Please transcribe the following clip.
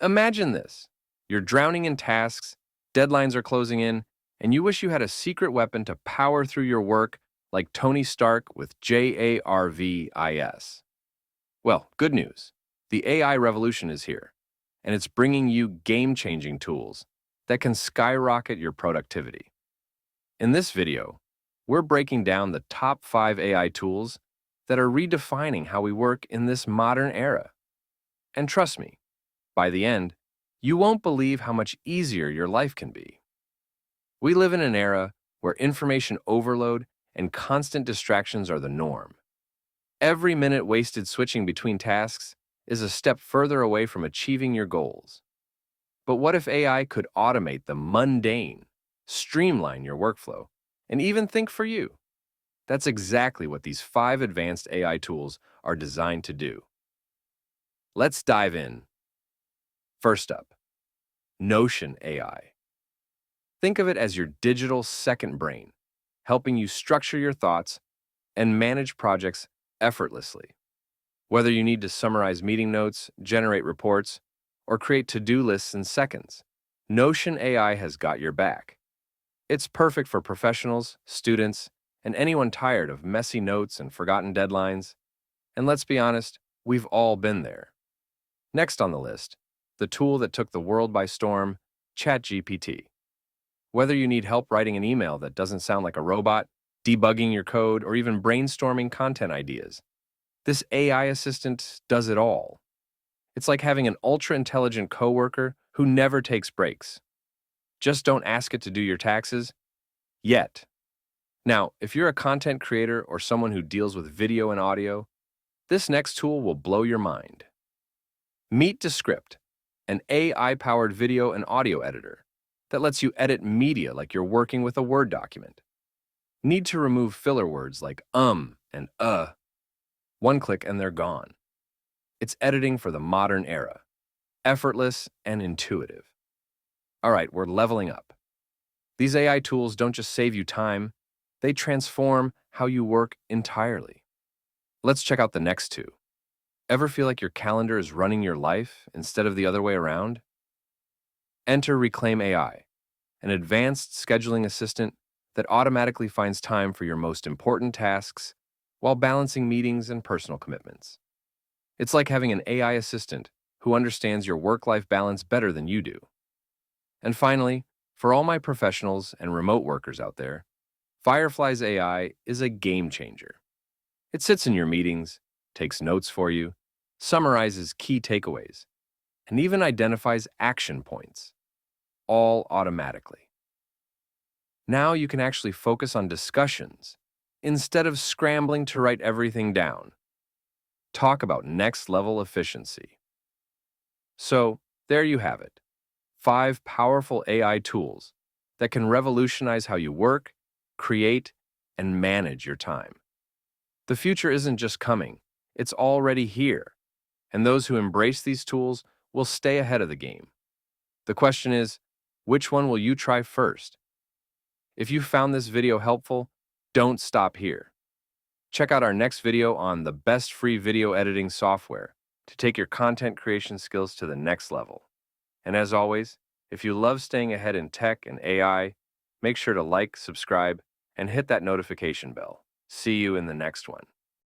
Imagine this. You're drowning in tasks, deadlines are closing in, and you wish you had a secret weapon to power through your work like Tony Stark with JARVIS. Well, good news. The AI revolution is here, and it's bringing you game-changing tools that can skyrocket your productivity. In this video, we're breaking down the top 5 AI tools that are redefining how we work in this modern era. And trust me, by the end, you won't believe how much easier your life can be. We live in an era where information overload and constant distractions are the norm. Every minute wasted switching between tasks is a step further away from achieving your goals. But what if AI could automate the mundane, streamline your workflow, and even think for you? That's exactly what these 5 advanced AI tools are designed to do. Let's dive in. First up, Notion AI. Think of it as your digital second brain, helping you structure your thoughts and manage projects effortlessly. Whether you need to summarize meeting notes, generate reports, or create to-do lists in seconds, Notion AI has got your back. It's perfect for professionals, students, and anyone tired of messy notes and forgotten deadlines. And let's be honest, we've all been there. Next on the list, the tool that took the world by storm, ChatGPT. Whether you need help writing an email that doesn't sound like a robot, debugging your code, or even brainstorming content ideas, this AI assistant does it all. It's like having an ultra-intelligent coworker who never takes breaks. Just don't ask it to do your taxes yet. Now, if you're a content creator or someone who deals with video and audio, this next tool will blow your mind. Meet Descript, an AI-powered video and audio editor that lets you edit media like you're working with a Word document. Need to remove filler words like and one click and they're gone. It's editing for the modern era, effortless and intuitive. All right, we're leveling up. These AI tools don't just save you time, they transform how you work entirely. Let's check out the next 2. Ever feel like your calendar is running your life instead of the other way around? Enter Reclaim AI, an advanced scheduling assistant that automatically finds time for your most important tasks while balancing meetings and personal commitments. It's like having an AI assistant who understands your work-life balance better than you do. And finally, for all my professionals and remote workers out there, Fireflies AI is a game changer. It sits in your meetings, takes notes for you, summarizes key takeaways, and even identifies action points, all automatically. Now you can actually focus on discussions instead of scrambling to write everything down. Talk about next-level efficiency. So, there you have it. 5 powerful AI tools that can revolutionize how you work, create, and manage your time. The future isn't just coming, it's already here, and those who embrace these tools will stay ahead of the game. The question is, which one will you try first? If you found this video helpful, don't stop here. Check out our next video on the best free video editing software to take your content creation skills to the next level. And as always, if you love staying ahead in tech and AI, make sure to like, subscribe, and hit that notification bell. See you in the next one.